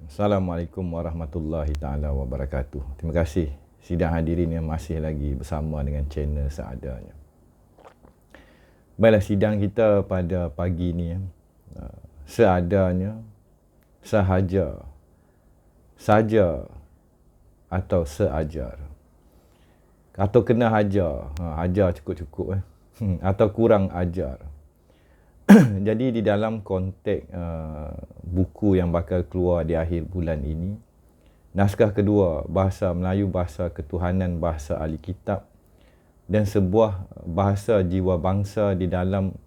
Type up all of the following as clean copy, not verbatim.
Assalamualaikum warahmatullahi taala wabarakatuh. Terima kasih sidang hadirin yang masih lagi bersama dengan channel seadanya. Baiklah, sidang kita pada pagi ni seadanya, sahaja, saja atau seajar. Atau kena hajar. Hajar cukup-cukup atau kurang ajar. Jadi di dalam konteks buku yang bakal keluar di akhir bulan ini, naskah kedua bahasa Melayu, bahasa ketuhanan, bahasa ahli kitab, dan sebuah bahasa jiwa bangsa di dalam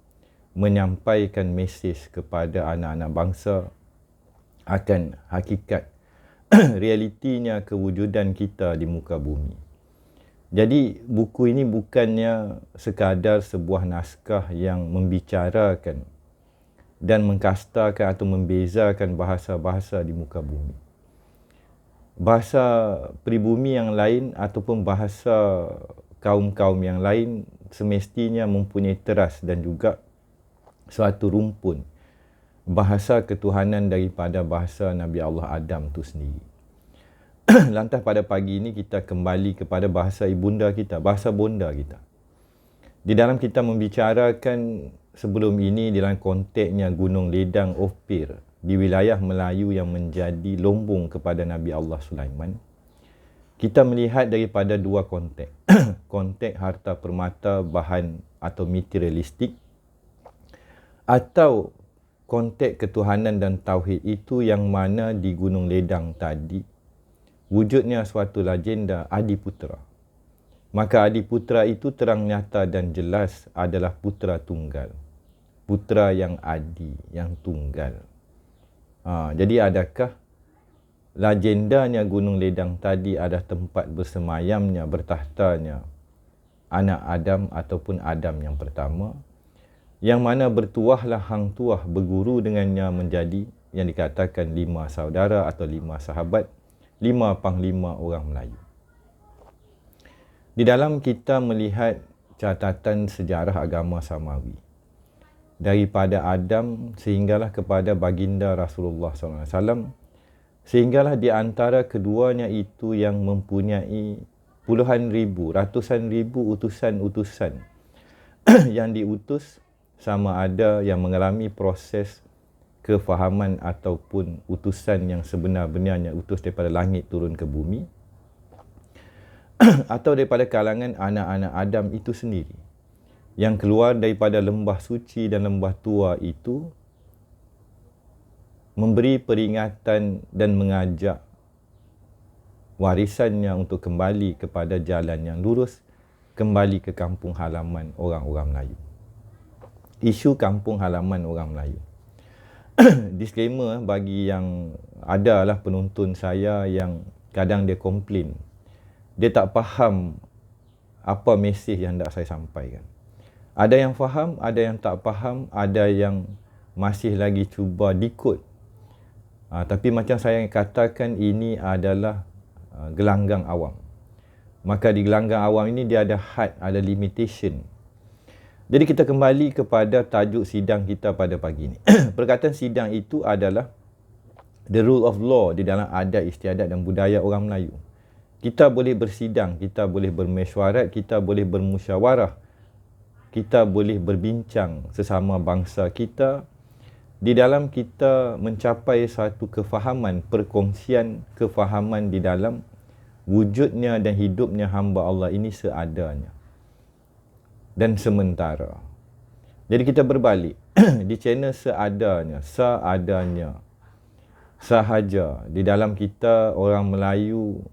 menyampaikan mesej kepada anak-anak bangsa akan hakikat realitinya kewujudan kita di muka bumi. Jadi buku ini bukannya sekadar sebuah naskah yang membicarakan dan mengkastakan atau membezakan bahasa-bahasa di muka bumi. Bahasa pribumi yang lain ataupun bahasa kaum-kaum yang lain semestinya mempunyai teras dan juga suatu rumpun bahasa ketuhanan daripada bahasa Nabi Allah Adam itu sendiri. Lantas pada pagi ini kita kembali kepada bahasa ibunda kita, bahasa bonda kita. Di dalam kita membicarakan sebelum ini dalam konteksnya Gunung Ledang Ophir di wilayah Melayu yang menjadi lombong kepada Nabi Allah Sulaiman, kita melihat daripada dua konteks. Konteks harta permata, bahan atau materialistik, atau konteks ketuhanan dan tauhid itu yang mana di Gunung Ledang tadi wujudnya suatu legenda Adiputra. Maka Adiputra itu terang nyata dan jelas adalah putra tunggal. Putra yang adi, yang tunggal. Jadi adakah legendanya Gunung Ledang tadi adalah tempat bersemayamnya, bertahtanya anak Adam ataupun Adam yang pertama, yang mana bertuahlah hang tuah berguru dengannya menjadi yang dikatakan 5 saudara atau 5 sahabat, 5 panglima orang Melayu. Di dalam kita melihat catatan sejarah agama Samawi, daripada Adam sehinggalah kepada baginda Rasulullah SAW, sehinggalah di antara keduanya itu yang mempunyai puluhan ribu, ratusan ribu utusan-utusan yang diutus, sama ada yang mengalami proses kefahaman ataupun utusan yang sebenar-benarnya utus daripada langit turun ke bumi, atau daripada kalangan anak-anak Adam itu sendiri yang keluar daripada lembah suci dan lembah tua itu, memberi peringatan dan mengajak warisannya untuk kembali kepada jalan yang lurus, kembali ke kampung halaman orang-orang Melayu. Isu kampung halaman orang Melayu. Disclaimer bagi yang adalah penonton saya yang kadang dia komplain, dia tak faham apa mesej yang nak saya sampaikan. Ada yang faham, ada yang tak faham, ada yang masih lagi cuba decode. Tapi macam saya katakan, ini adalah gelanggang awam. Maka di gelanggang awam ini dia ada had, ada limitation. Jadi kita kembali kepada tajuk sidang kita pada pagi ini. Perkataan sidang itu adalah the rule of law di dalam adat istiadat dan budaya orang Melayu. Kita boleh bersidang, kita boleh bermesyuarat, kita boleh bermusyawarah, kita boleh berbincang sesama bangsa kita di dalam kita mencapai satu kefahaman, perkongsian kefahaman di dalam wujudnya dan hidupnya hamba Allah ini seadanya dan sementara. Jadi kita berbalik di channel seadanya, sahaja. Di dalam kita orang Melayu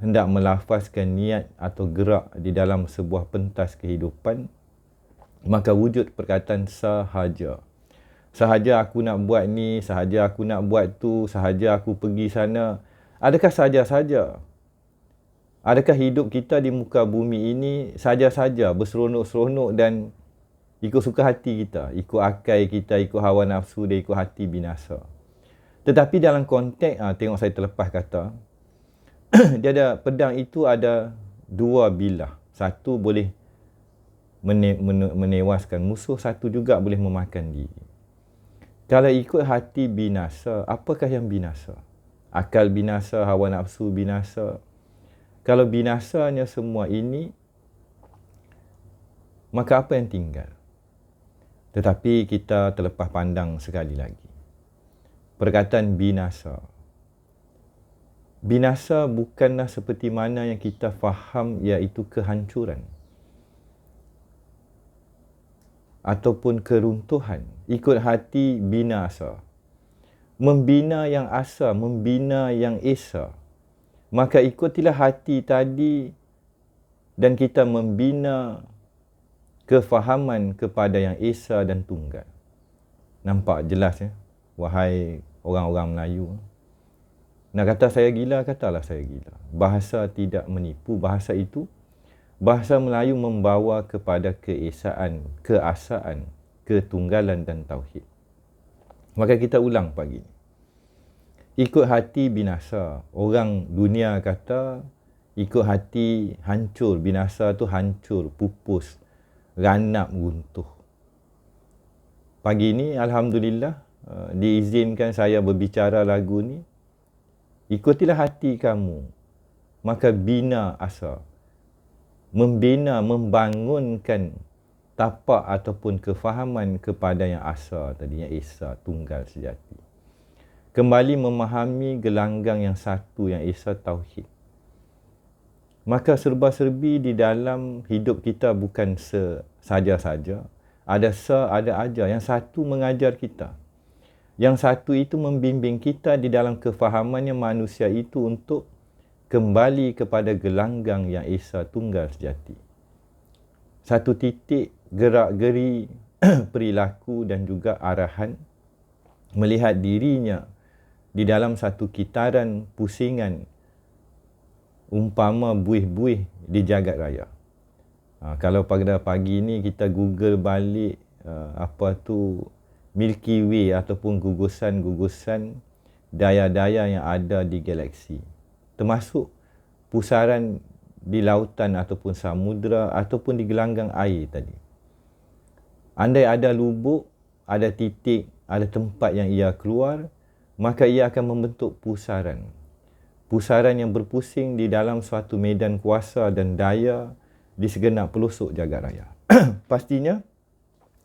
hendak melafazkan niat atau gerak di dalam sebuah pentas kehidupan, maka wujud perkataan sahaja. Sahaja aku nak buat ni, sahaja aku nak buat tu, sahaja aku pergi sana. Adakah sahaja-sahaja? Adakah hidup kita di muka bumi ini saja-saja berseronok-seronok dan ikut suka hati kita, ikut akal kita, ikut hawa nafsu dan ikut hati binasa? Tetapi dalam konteks, tengok saya terlepas kata, dia ada pedang itu ada dua bilah. Satu boleh menewaskan musuh, satu juga boleh memakan diri. Kalau ikut hati binasa, apakah yang binasa? Akal binasa, hawa nafsu binasa. Kalau binasanya semua ini, maka apa yang tinggal? Tetapi kita terlepas pandang sekali lagi. Perkataan binasa. Binasa bukanlah seperti mana yang kita faham, iaitu kehancuran ataupun keruntuhan. Ikut hati binasa. Membina yang asa, membina yang esa. Maka ikutilah hati tadi dan kita membina kefahaman kepada yang esa dan tunggal. Nampak jelas ya, wahai orang-orang Melayu. Nak kata saya gila, katalah saya gila. Bahasa tidak menipu, bahasa itu, bahasa Melayu membawa kepada keesaan, keasaan, ketunggalan dan tauhid. Maka kita ulang pagi ni. Ikut hati binasa. Orang dunia kata ikut hati hancur. Binasa tu hancur, pupus, ranap, runtuh. Pagi ni Alhamdulillah diizinkan saya berbicara lagu ni. Ikutilah hati kamu, maka bina asa. Membina, membangunkan tapak ataupun kefahaman kepada yang asa tadi, yang esa, tunggal sejati. Kembali memahami gelanggang yang satu, yang esa tauhid. Maka serba-serbi di dalam hidup kita bukan saja-saja. Ada ada aja. Yang satu mengajar kita. Yang satu itu membimbing kita di dalam kefahamannya manusia itu untuk kembali kepada gelanggang yang esa tunggal sejati. Satu titik gerak-geri perilaku dan juga arahan melihat dirinya di dalam satu kitaran pusingan umpama buih-buih di jagat raya. Kalau pada pagi ni kita Google balik apa tu Milky Way ataupun gugusan-gugusan daya-daya yang ada di galaksi. Termasuk pusaran di lautan ataupun samudera ataupun di gelanggang air tadi. Andai ada lubuk, ada titik, ada tempat yang ia keluar, maka ia akan membentuk pusaran. Pusaran yang berpusing di dalam suatu medan kuasa dan daya di segenap pelosok jagat raya. Pastinya,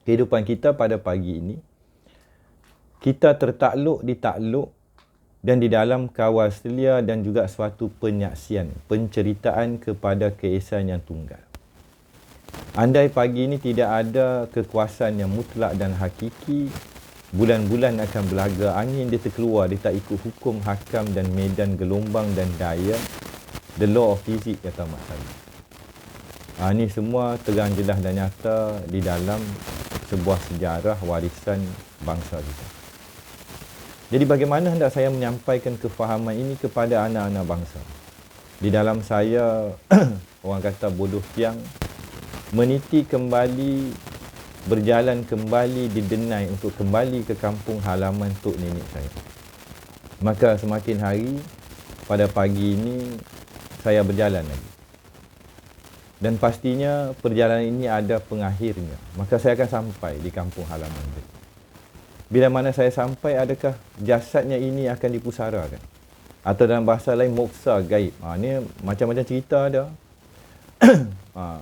kehidupan kita pada pagi ini, kita tertakluk di takluk dan di dalam kawal selia dan juga suatu penyaksian, penceritaan kepada keesaan yang tunggal. Andai pagi ini tidak ada kekuasaan yang mutlak dan hakiki, bulan-bulan akan belaga angin, dia terkeluar, dia tak ikut hukum hakam dan medan gelombang dan daya, the law of physics kata mak saya. Ini semua terang jelas dan nyata di dalam sebuah sejarah warisan bangsa kita. Jadi bagaimana hendak saya menyampaikan kefahaman ini kepada anak-anak bangsa? Di dalam saya, orang kata bodoh tiang, meniti kembali, berjalan kembali di Denai untuk kembali ke kampung halaman tok nenek saya. Maka semakin hari, pada pagi ini, saya berjalan lagi. Dan pastinya perjalanan ini ada pengakhirnya. Maka saya akan sampai di kampung halaman itu. Bila mana saya sampai, adakah jasadnya ini akan dipusarakan? Atau dalam bahasa lain, moksa gaib. Ini macam-macam cerita ada.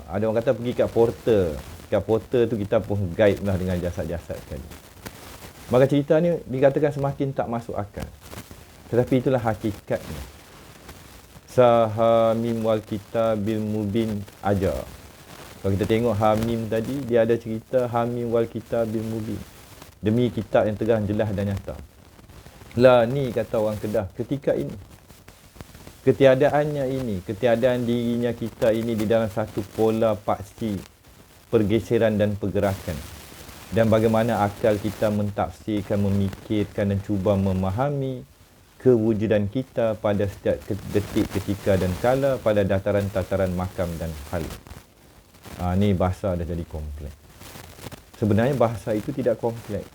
Ada orang kata pergi kat portal. Kat portal tu kita pun gaib lah dengan jasad-jasad sekali. Maka cerita ni dikatakan semakin tak masuk akal. Tetapi itulah hakikatnya. Sahamim wal kitabil mubin aja. Kalau kita tengok Hamim tadi, dia ada cerita Hamim wal kitabil mubin. Demi kitab yang terang, jelas dan nyata. Lah ni kata orang Kedah, ketika ini. Ketiadaannya ini, ketiadaan dirinya kita ini di dalam satu pola paksi pergeseran dan pergerakan. Dan bagaimana akal kita mentafsirkan, memikirkan dan cuba memahami kewujudan kita pada setiap detik, ketika dan kala pada dataran-tataran makam dan hal. Ni bahasa dah jadi kompleks. Sebenarnya bahasa itu tidak kompleks.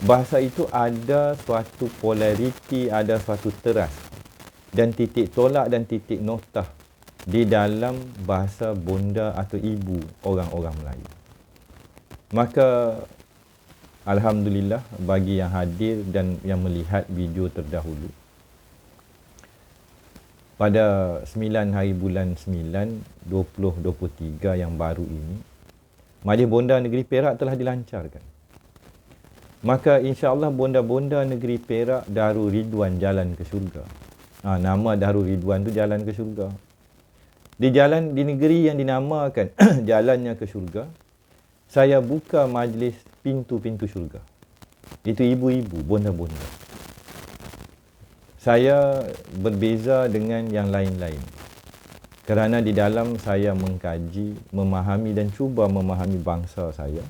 Bahasa itu ada suatu polariti, ada suatu teras dan titik tolak dan titik noktah di dalam bahasa bonda atau ibu orang-orang Melayu. Maka Alhamdulillah bagi yang hadir dan yang melihat video terdahulu. Pada 9 hari bulan 9, 2023 yang baru ini, Majlis Bonda Negeri Perak telah dilancarkan. Maka insya-Allah bonda-bonda negeri Perak Darul Ridwan jalan ke syurga. Nama Darul Ridwan tu jalan ke syurga. Di negeri yang dinamakan jalannya ke syurga, saya buka majlis pintu-pintu syurga. Itu ibu-ibu, bonda-bonda. Saya berbeza dengan yang lain-lain. Kerana di dalam saya mengkaji, memahami dan cuba memahami bangsa saya.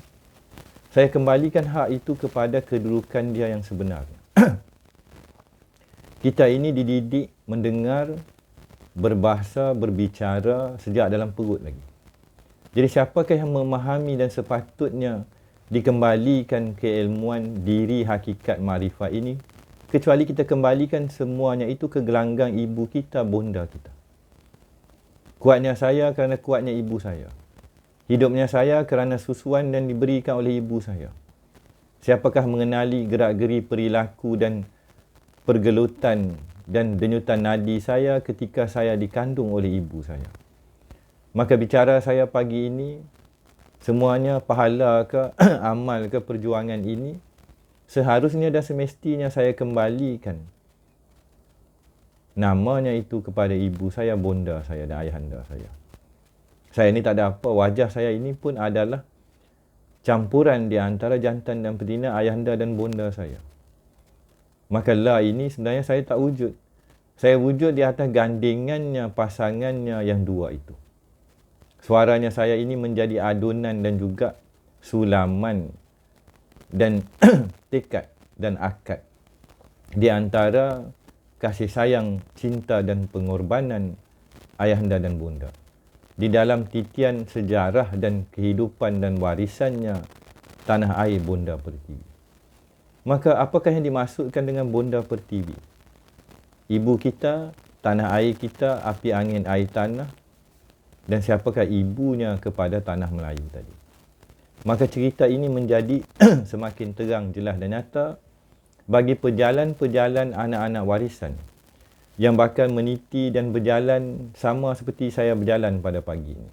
Saya kembalikan hak itu kepada kedudukan dia yang sebenarnya. Kita ini dididik mendengar, berbahasa, berbicara sejak dalam perut lagi. Jadi siapakah yang memahami dan sepatutnya dikembalikan keilmuan diri hakikat makrifat ini, kecuali kita kembalikan semuanya itu ke gelanggang ibu kita, bonda kita. Kuatnya saya kerana kuatnya ibu saya. Hidupnya saya kerana susuan dan diberikan oleh ibu saya. Siapakah mengenali gerak-geri perilaku dan pergelutan dan denyutan nadi saya ketika saya dikandung oleh ibu saya? Maka bicara saya pagi ini, semuanya pahala ke amal ke perjuangan ini, seharusnya dan semestinya saya kembalikan namanya itu kepada ibu saya, bonda saya dan ayahanda saya. Saya ni tak ada apa, wajah saya ini pun adalah campuran di antara jantan dan betina, ayahanda dan bonda saya. Maka la ini sebenarnya saya tak wujud. Saya wujud di atas gandingannya, pasangannya yang dua itu. Suaranya saya ini menjadi adunan dan juga sulaman dan tekad dan akad di antara kasih sayang, cinta dan pengorbanan ayahanda dan bunda. Di dalam titian sejarah dan kehidupan dan warisannya tanah air Bonda Pertiwi. Maka apakah yang dimaksudkan dengan Bonda Pertiwi? Ibu kita, tanah air kita, api angin air tanah, dan siapakah ibunya kepada tanah Melayu tadi. Maka cerita ini menjadi semakin terang, jelas dan nyata bagi pejalan-pejalan anak-anak warisan yang bakal meniti dan berjalan sama seperti saya berjalan pada pagi ini.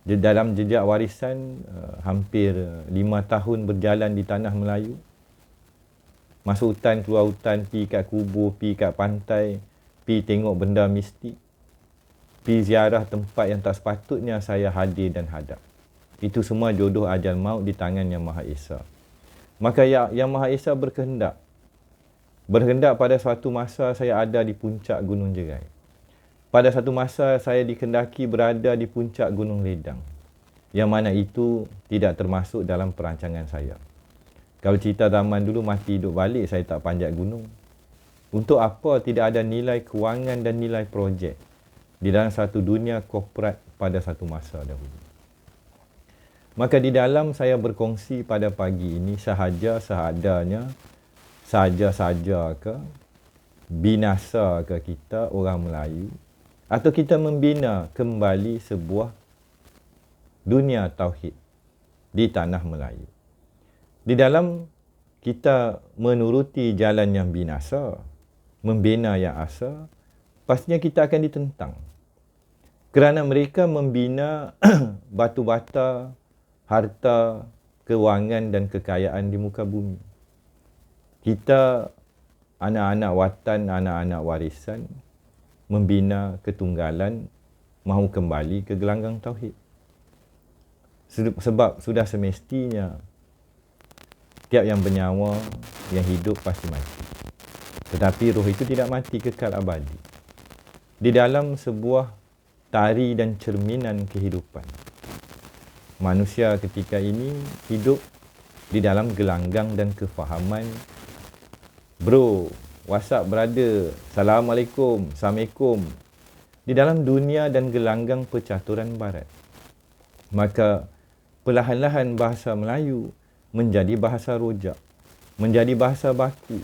Di dalam jejak warisan hampir 5 tahun berjalan di tanah Melayu. Masuk hutan, keluar hutan, pi kat kubur, pi kat pantai, pi tengok benda mistik, pi ziarah tempat yang tak sepatutnya saya hadir dan hadap. Itu semua jodoh ajal maut di tangan Yang Maha Esa. Maka Yang Maha Esa berkehendak pada suatu masa saya ada di puncak Gunung Jerai. Pada satu masa saya dikehendaki berada di puncak Gunung Ledang. Yang mana itu tidak termasuk dalam perancangan saya. Kalau cerita zaman dulu mati hidup balik, saya tak panjat gunung. Untuk apa tidak ada nilai kewangan dan nilai projek di dalam satu dunia korporat pada satu masa dahulu. Maka di dalam saya berkongsi pada pagi ini sahaja seadanya, saja-saja ke, binasa ke kita orang Melayu, atau kita membina kembali sebuah dunia tauhid di tanah Melayu. Di dalam kita menuruti jalan yang binasa, membina yang asa, pastinya kita akan ditentang. Kerana mereka membina batu bata, harta, kewangan dan kekayaan di muka bumi. Kita, anak-anak watan, anak-anak warisan, membina ketunggalan, mahu kembali ke gelanggang tauhid. Sebab sudah semestinya tiap yang bernyawa, yang hidup pasti mati. Tetapi roh itu tidak mati, kekal abadi. Di dalam sebuah tari dan cerminan kehidupan, manusia ketika ini hidup di dalam gelanggang dan kefahaman. Bro, WhatsApp brother, Assalamualaikum, Assalamualaikum. Di dalam dunia dan gelanggang percaturan barat. Maka perlahan-lahan bahasa Melayu menjadi bahasa rojak, menjadi bahasa baku,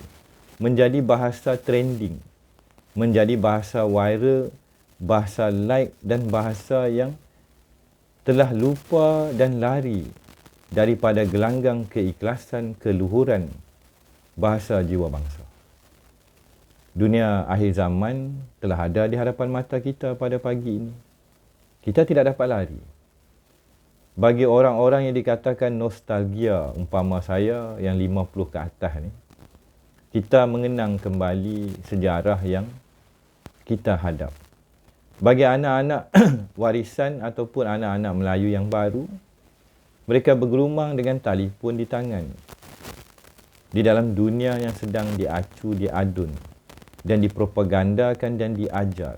menjadi bahasa trending, menjadi bahasa viral, bahasa like dan bahasa yang telah lupa dan lari daripada gelanggang keikhlasan, keluhuran bahasa jiwa bangsa. Dunia akhir zaman telah ada di hadapan mata kita pada pagi ini. Kita tidak dapat lari. Bagi orang-orang yang dikatakan nostalgia, umpama saya yang 50 ke atas ni, kita mengenang kembali sejarah yang kita hadap. Bagi anak-anak warisan ataupun anak-anak Melayu yang baru, mereka bergerumang dengan telefon di tangan. Di dalam dunia yang sedang diacu, diadun dan dipropagandakan dan diajar.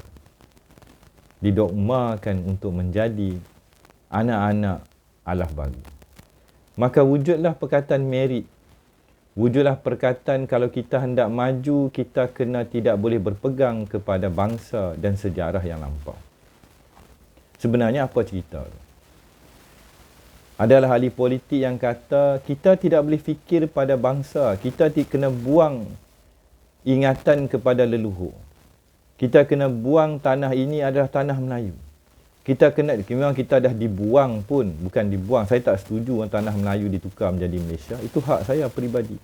Didogmakan untuk menjadi anak-anak Allah bagi. Maka wujudlah perkataan merit. Wujudlah perkataan kalau kita hendak maju, kita kena tidak boleh berpegang kepada bangsa dan sejarah yang lampau. Sebenarnya apa cerita? Adalah ahli politik yang kata kita tidak boleh fikir pada bangsa. Kita kena buang ingatan kepada leluhur. Kita kena buang tanah ini adalah tanah Melayu. Memang kita dah dibuang pun, bukan dibuang. Saya tak setuju tanah Melayu ditukar menjadi Malaysia. Itu hak saya peribadi.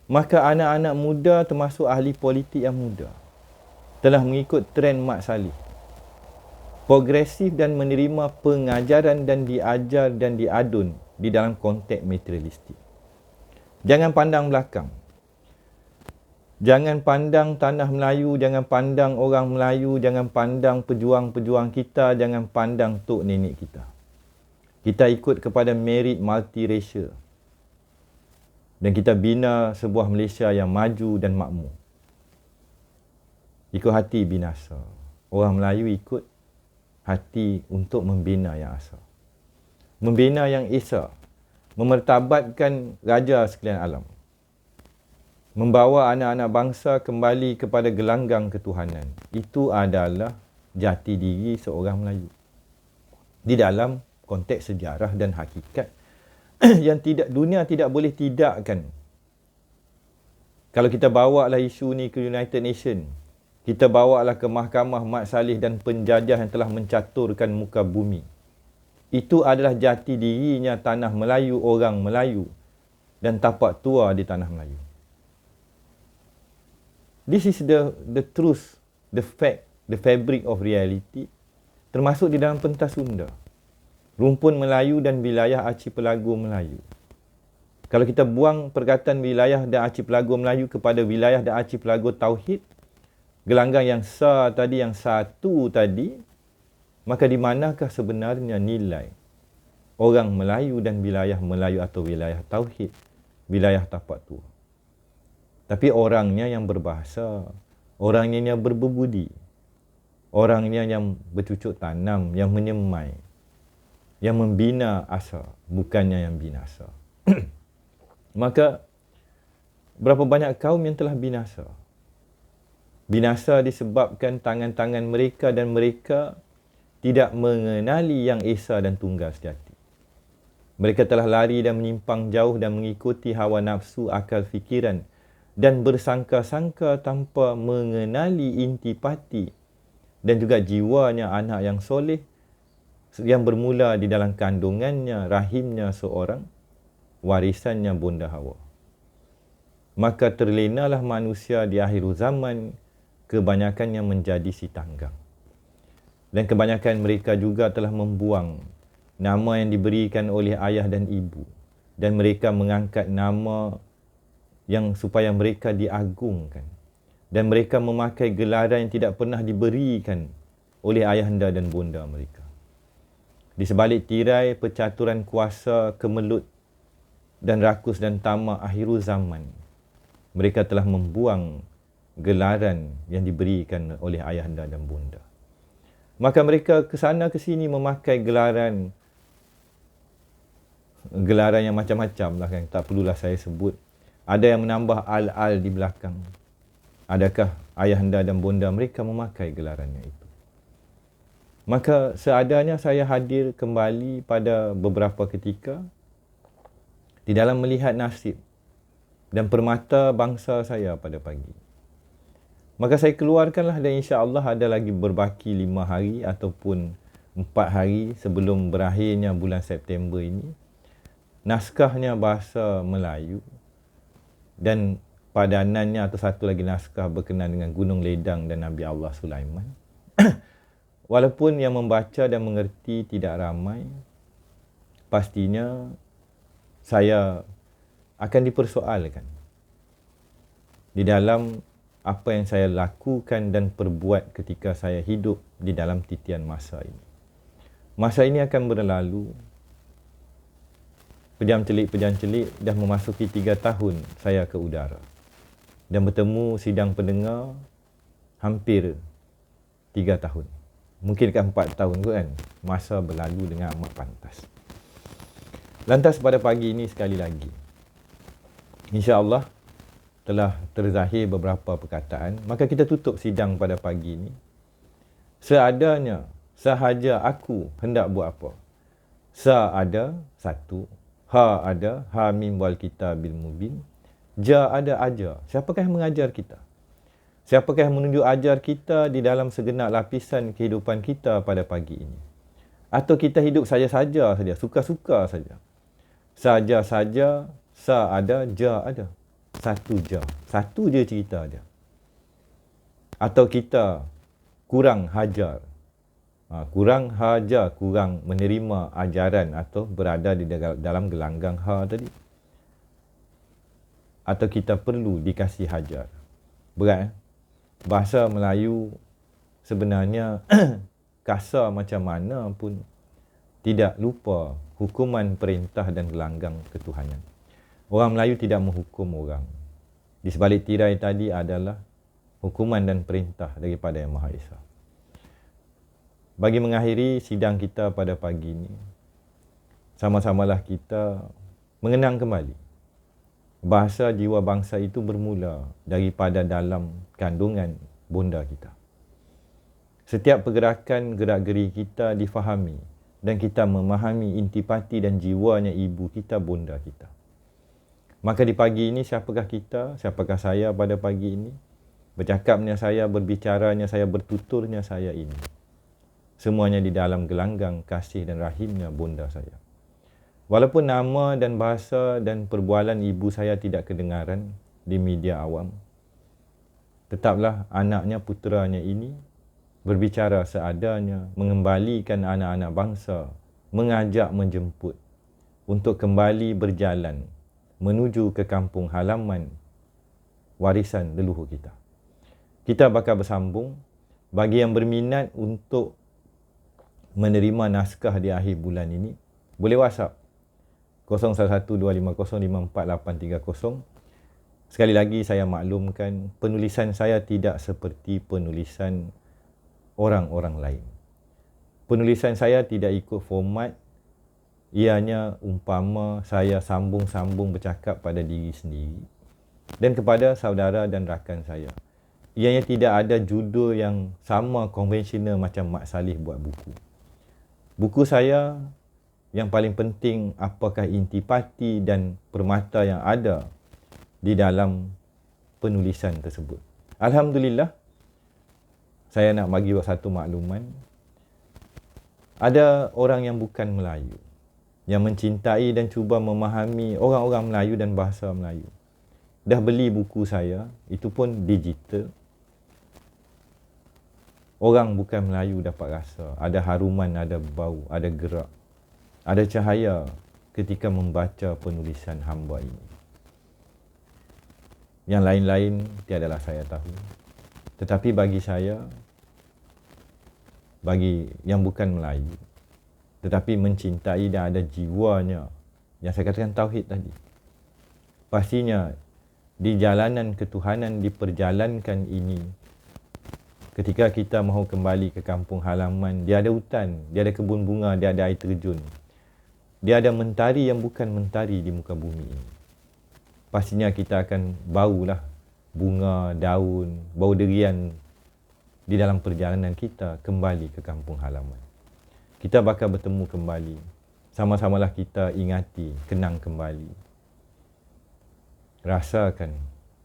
Maka anak-anak muda termasuk ahli politik yang muda telah mengikut trend Mat Salleh. Progresif dan menerima pengajaran dan diajar dan diadun di dalam konteks materialistik. Jangan pandang belakang. Jangan pandang tanah Melayu, jangan pandang orang Melayu, jangan pandang pejuang-pejuang kita, jangan pandang tok nenek kita. Kita ikut kepada merit multiracial. Dan kita bina sebuah Malaysia yang maju dan makmur. Ikut hati binasa. Orang Melayu ikut hati untuk membina yang asal. Membina yang esa. Memertabatkan raja sekalian alam. Membawa anak-anak bangsa kembali kepada gelanggang ketuhanan. Itu adalah jati diri seorang Melayu. Di dalam konteks sejarah dan hakikat yang dunia tidak boleh tidakkan. Kalau kita bawa lah isu ni ke United Nations, kita bawa lah ke Mahkamah Mat Salleh dan penjajah yang telah mencaturkan muka bumi. Itu adalah jati dirinya tanah Melayu, orang Melayu dan tapak tua di tanah Melayu. This is the truth, the fact, the fabric of reality, termasuk di dalam pentas Sunda. Rumpun Melayu dan wilayah archipelago Melayu. Kalau kita buang perkataan wilayah dan archipelago Melayu kepada wilayah dan archipelago Tauhid, gelanggang yang tadi, yang satu tadi, maka di manakah sebenarnya nilai orang Melayu dan wilayah Melayu atau wilayah Tauhid, wilayah tapak tua? Tapi orangnya yang berbahasa, orangnya yang berbudi, orangnya yang bercucuk tanam, yang menyemai, yang membina asa, bukannya yang binasa. Maka, berapa banyak kaum yang telah binasa? Binasa disebabkan tangan-tangan mereka dan mereka tidak mengenali yang esa dan tunggal sejati. Mereka telah lari dan menyimpang jauh dan mengikuti hawa nafsu, akal fikiran dan bersangka-sangka tanpa mengenali intipati dan juga jiwanya anak yang soleh yang bermula di dalam kandungannya, rahimnya seorang, warisannya Bonda Hawa. Maka terlenalah manusia di akhir zaman, kebanyakannya menjadi si tanggang. Dan kebanyakan mereka juga telah membuang nama yang diberikan oleh ayah dan ibu. Dan mereka mengangkat nama yang supaya mereka diagungkan. Dan mereka memakai gelaran yang tidak pernah diberikan oleh ayahanda dan bonda mereka. Di sebalik tirai percaturan kuasa, kemelut dan rakus dan tamak akhiru zaman, mereka telah membuang gelaran yang diberikan oleh ayahanda dan bonda. Maka mereka ke sana ke sini memakai gelaran yang macam-macam lah kan, tak perlulah saya sebut. Ada yang menambah al-al di belakang. Adakah ayahanda dan bonda mereka memakai gelarannya itu? Maka seadanya saya hadir kembali pada beberapa ketika di dalam melihat nasib dan permata bangsa saya pada pagi. Maka saya keluarkanlah dan insya-Allah ada lagi berbaki 5 hari ataupun 4 hari sebelum berakhirnya bulan September ini, naskahnya bahasa Melayu dan padanannya atau satu lagi naskah berkenaan dengan Gunung Ledang dan Nabi Allah Sulaiman. Walaupun yang membaca dan mengerti tidak ramai, pastinya saya akan dipersoalkan di dalam apa yang saya lakukan dan perbuat ketika saya hidup di dalam titian masa ini. Masa ini akan berlalu. Pejam celik dah memasuki 3 tahun saya ke udara. Dan bertemu sidang pendengar hampir 3 tahun. Mungkin kan 4 tahun kot kan. Masa berlalu dengan amat pantas. Lantas pada pagi ini sekali lagi, insya-Allah telah terzahir beberapa perkataan, maka kita tutup sidang pada pagi ini. Seadanya, sahaja aku hendak buat apa. Sa ada, satu. Ha ada, ha mim wal kitabil mubin. Ja ada, ajar. Siapakah yang mengajar kita? Siapakah yang menunjuk ajar kita di dalam segenap lapisan kehidupan kita pada pagi ini? Atau kita hidup saja-saja saja, suka-suka saja. Saja-saja, sa ada, ja ada. Satu je. Satu je cerita dia. Atau kita kurang hajar. Kurang hajar, kurang menerima ajaran atau berada di dalam gelanggang ha tadi. Atau kita perlu dikasih hajar. Berat. Bahasa Melayu sebenarnya kasar macam mana pun tidak lupa hukuman perintah dan gelanggang ketuhanan. Orang Melayu tidak menghukum orang. Di sebalik tirai tadi adalah hukuman dan perintah daripada Yang Maha Esa. Bagi mengakhiri sidang kita pada pagi ini, sama-samalah kita mengenang kembali bahasa jiwa bangsa itu bermula daripada dalam kandungan bonda kita. Setiap pergerakan gerak-geri kita difahami dan kita memahami intipati dan jiwanya ibu kita, bonda kita. Maka di pagi ini siapakah kita, siapakah saya pada pagi ini? Bercakapnya saya, berbicaranya saya, bertuturnya saya ini. Semuanya di dalam gelanggang kasih dan rahimnya bonda saya. Walaupun nama dan bahasa dan perbualan ibu saya tidak kedengaran di media awam, tetaplah anaknya, puteranya ini berbicara seadanya, mengembalikan anak-anak bangsa, mengajak, menjemput untuk kembali berjalan menuju ke kampung halaman warisan leluhur kita. Kita bakal bersambung. Bagi yang berminat untuk menerima naskah di akhir bulan ini, boleh WhatsApp 0112505430. Sekali lagi saya maklumkan, penulisan saya tidak seperti penulisan orang-orang lain. Penulisan saya tidak ikut format. Ianya umpama saya sambung-sambung bercakap pada diri sendiri dan kepada saudara dan rakan saya. Ianya tidak ada judul yang sama konvensional macam Mak Salih buat buku. Buku saya yang paling penting apakah intipati dan permata yang ada di dalam penulisan tersebut. Alhamdulillah, saya nak bagi satu makluman. Ada orang yang bukan Melayu yang mencintai dan cuba memahami orang-orang Melayu dan bahasa Melayu. Dah beli buku saya, itu pun digital. Orang bukan Melayu dapat rasa. Ada haruman, ada bau, ada gerak, ada cahaya ketika membaca penulisan hamba ini. Yang lain-lain tiadalah saya tahu. Tetapi bagi saya, bagi yang bukan Melayu, tetapi mencintai dan ada jiwanya, yang saya katakan tauhid tadi, pastinya di jalanan ketuhanan diperjalankan ini, ketika kita mahu kembali ke kampung halaman, dia ada hutan, dia ada kebun bunga, dia ada air terjun, dia ada mentari yang bukan mentari di muka bumi ini. Pastinya kita akan baulah bunga, daun, bau durian di dalam perjalanan kita kembali ke kampung halaman. Kita bakal bertemu kembali. Sama-samalah kita ingati, kenang kembali. Rasakan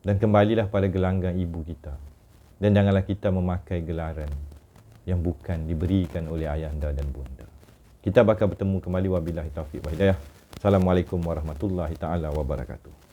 dan kembalilah pada gelanggang ibu kita. Dan janganlah kita memakai gelaran yang bukan diberikan oleh ayahanda dan bunda. Kita bakal bertemu kembali, wabillahi taufiq wa hidayah. Assalamualaikum warahmatullahi taala wabarakatuh.